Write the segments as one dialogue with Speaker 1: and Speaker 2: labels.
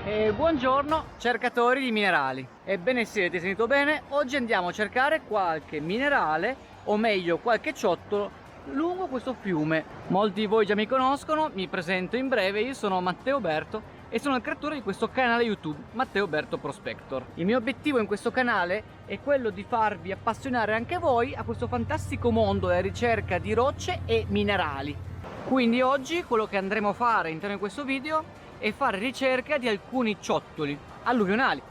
Speaker 1: Buongiorno cercatori di minerali. Ebbene sì, avete sentito bene, oggi andiamo a cercare qualche minerale, o meglio qualche ciottolo, lungo questo fiume. Molti di voi già mi conoscono, mi presento in breve, io sono Matteo Berto e sono il creatore di questo canale YouTube, Matteo Berto Prospector. Il mio obiettivo in questo canale è quello di farvi appassionare anche voi a questo fantastico mondo della ricerca di rocce e minerali. Quindi oggi quello che andremo a fare all'interno di questo video e fare ricerca di alcuni ciottoli alluvionali.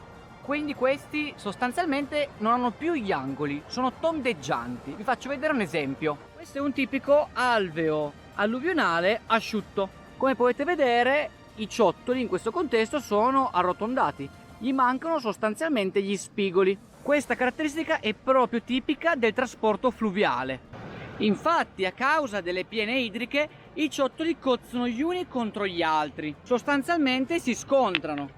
Speaker 1: Quindi questi sostanzialmente non hanno più gli angoli, sono tondeggianti. Vi faccio vedere un esempio. Questo è un tipico alveo alluvionale asciutto. Come potete vedere, i ciottoli in questo contesto sono arrotondati, gli mancano sostanzialmente gli spigoli. Questa caratteristica è proprio tipica del trasporto fluviale. Infatti, a causa delle piene idriche, i ciottoli cozzano gli uni contro gli altri, sostanzialmente si scontrano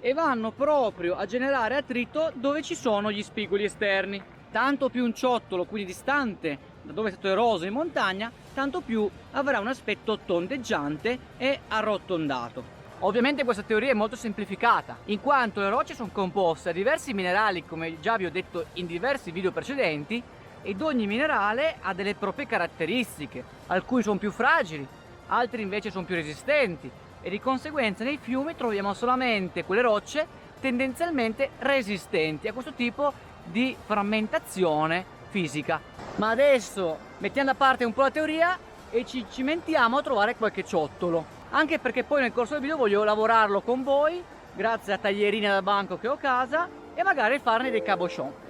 Speaker 1: e vanno proprio a generare attrito dove ci sono gli spigoli esterni. Tanto più un ciottolo, quindi distante da dove è stato eroso in montagna, tanto più avrà un aspetto tondeggiante e arrotondato. Ovviamente questa teoria è molto semplificata, in quanto le rocce sono composte da diversi minerali, come già vi ho detto in diversi video precedenti, ed ogni minerale ha delle proprie caratteristiche, alcuni sono più fragili, altri invece sono più resistenti e di conseguenza nei fiumi troviamo solamente quelle rocce tendenzialmente resistenti a questo tipo di frammentazione fisica. Ma adesso mettiamo da parte un po' la teoria e ci cimentiamo a trovare qualche ciottolo, anche perché poi nel corso del video voglio lavorarlo con voi grazie a taglierine da banco che ho a casa e magari farne dei cabochon.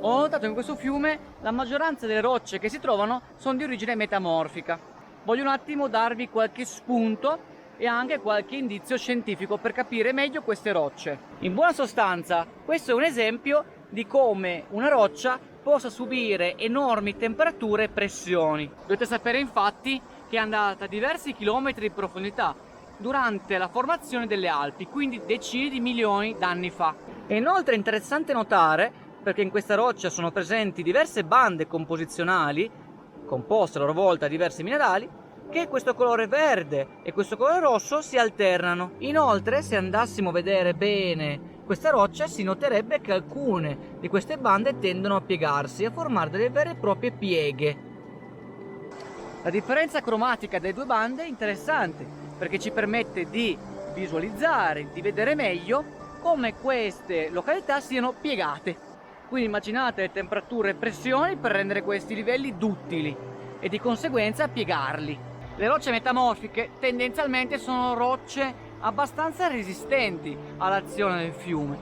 Speaker 1: Ho notato che in questo fiume la maggioranza delle rocce che si trovano sono di origine metamorfica. Voglio un attimo darvi qualche spunto e anche qualche indizio scientifico per capire meglio queste rocce. In buona sostanza, questo è un esempio di come una roccia possa subire enormi temperature e pressioni. Dovete sapere infatti che è andata a diversi chilometri di profondità durante la formazione delle Alpi, quindi decine di milioni d'anni fa. E inoltre è interessante notare, perché in questa roccia sono presenti diverse bande composizionali, composte a loro volta da diversi minerali, che questo colore verde e questo colore rosso si alternano. Inoltre, se andassimo a vedere bene questa roccia, si noterebbe che alcune di queste bande tendono a piegarsi e a formare delle vere e proprie pieghe. La differenza cromatica delle due bande è interessante, perché ci permette di visualizzare, di vedere meglio come queste località siano piegate. Quindi immaginate le temperature e pressioni per rendere questi livelli duttili e di conseguenza piegarli. Le rocce metamorfiche tendenzialmente sono rocce abbastanza resistenti all'azione del fiume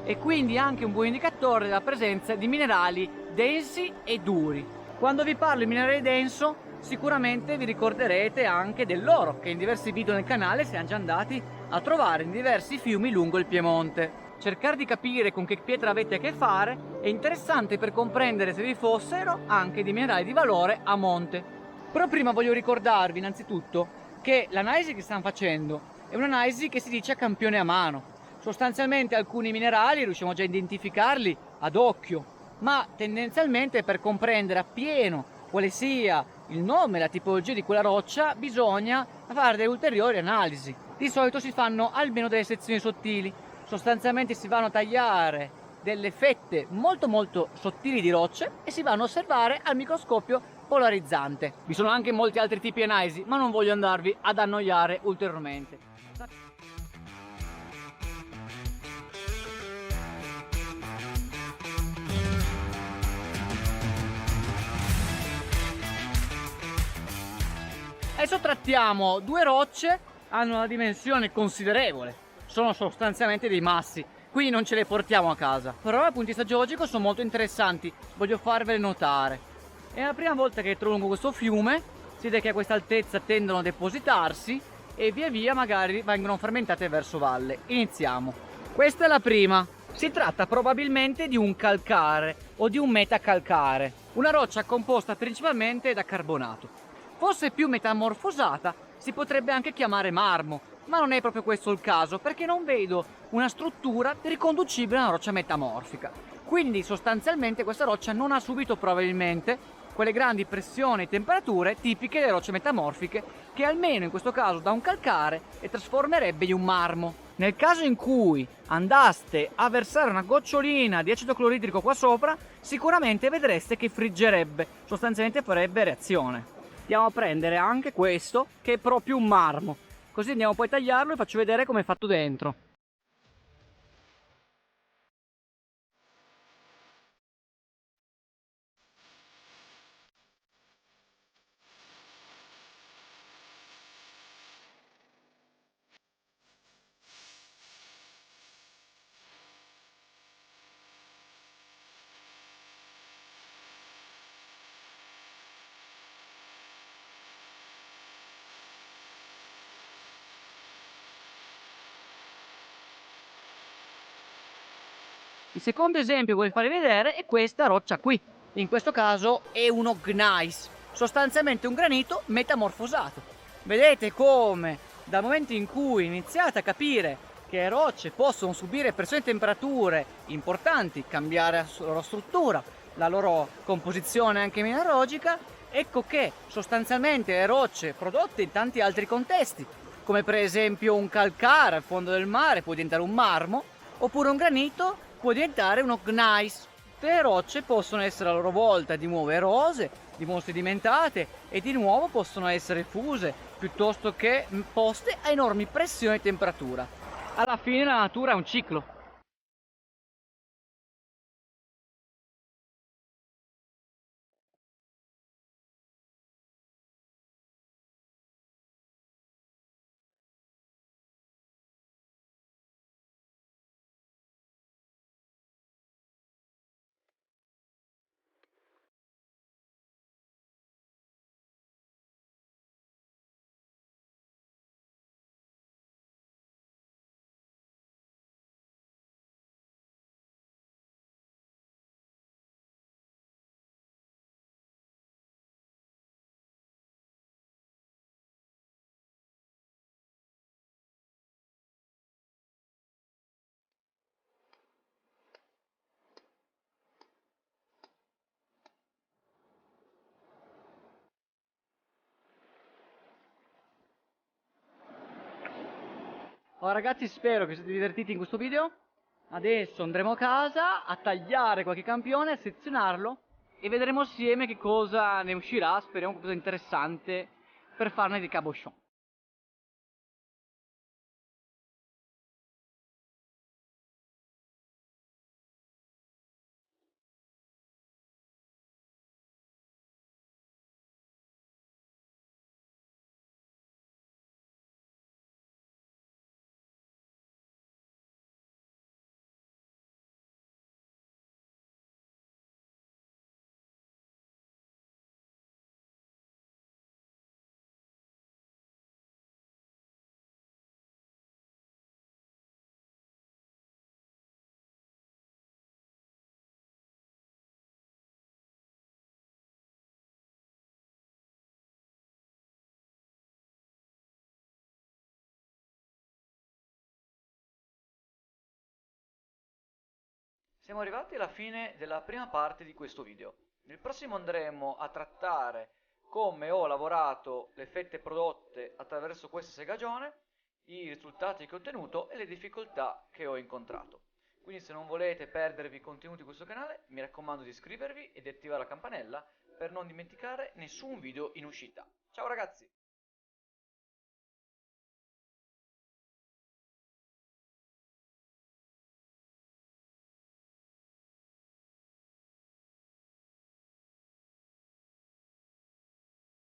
Speaker 1: e quindi anche un buon indicatore della presenza di minerali densi e duri. Quando vi parlo di minerale denso, sicuramente vi ricorderete anche dell'oro, che in diversi video nel canale siamo già andati a trovare in diversi fiumi lungo il Piemonte. Cercare di capire con che pietra avete a che fare è interessante per comprendere se vi fossero anche dei minerali di valore a monte. Però prima voglio ricordarvi innanzitutto che l'analisi che stiamo facendo è un'analisi che si dice a campione a mano. Sostanzialmente alcuni minerali riusciamo già a identificarli ad occhio, ma tendenzialmente per comprendere appieno quale sia il nome e la tipologia di quella roccia bisogna fare delle ulteriori analisi. Di solito si fanno almeno delle sezioni sottili. Sostanzialmente si vanno a tagliare delle fette molto sottili di rocce e si vanno a osservare al microscopio polarizzante. Vi sono anche molti altri tipi di analisi, ma non voglio andarvi ad annoiare ulteriormente. Adesso trattiamo due rocce, hanno una dimensione considerevole. Sono sostanzialmente dei massi, quindi non ce le portiamo a casa. Però dal punto di vista geologico sono molto interessanti, voglio farvele notare. È la prima volta che trovo lungo questo fiume, si vede che a questa altezza tendono a depositarsi e via via magari vengono fermentate verso valle. Iniziamo. Questa è la prima. Si tratta probabilmente di un calcare o di un metacalcare, una roccia composta principalmente da carbonato. Fosse più metamorfosata si potrebbe anche chiamare marmo, ma non è proprio questo il caso, perché non vedo una struttura riconducibile a una roccia metamorfica. Quindi sostanzialmente questa roccia non ha subito probabilmente quelle grandi pressioni e temperature tipiche delle rocce metamorfiche, che almeno in questo caso da un calcare e trasformerebbe in un marmo. Nel caso in cui andaste a versare una gocciolina di acido cloridrico qua sopra, sicuramente vedreste che friggerebbe, sostanzialmente farebbe reazione. Andiamo a prendere anche questo, che è proprio un marmo, così andiamo poi a tagliarlo e faccio vedere come è fatto dentro. Il secondo esempio che voglio farvi vedere è questa roccia qui. In questo caso è uno gneiss, sostanzialmente un granito metamorfosato. Vedete come dal momento in cui iniziate a capire che le rocce possono subire pressioni e temperature importanti, cambiare la loro struttura, la loro composizione anche mineralogica, ecco che sostanzialmente le rocce prodotte in tanti altri contesti, come per esempio un calcare al fondo del mare può diventare un marmo, oppure un granito può diventare uno gneiss. Tutte le rocce possono essere a loro volta di nuovo erose, di nuovo sedimentate e di nuovo possono essere fuse, piuttosto che poste a enormi pressioni e temperatura. Alla fine la natura è un ciclo. Allora ragazzi, spero che siate divertiti in questo video. Adesso andremo a casa a tagliare qualche campione, a sezionarlo e vedremo assieme che cosa ne uscirà. Speriamo qualcosa di interessante per farne dei cabochon. Siamo arrivati alla fine della prima parte di questo video. Nel prossimo andremo a trattare come ho lavorato le fette prodotte attraverso questa segagione, i risultati che ho ottenuto e le difficoltà che ho incontrato. Quindi se non volete perdervi i contenuti di questo canale, mi raccomando di iscrivervi e di attivare la campanella per non dimenticare nessun video in uscita. Ciao ragazzi!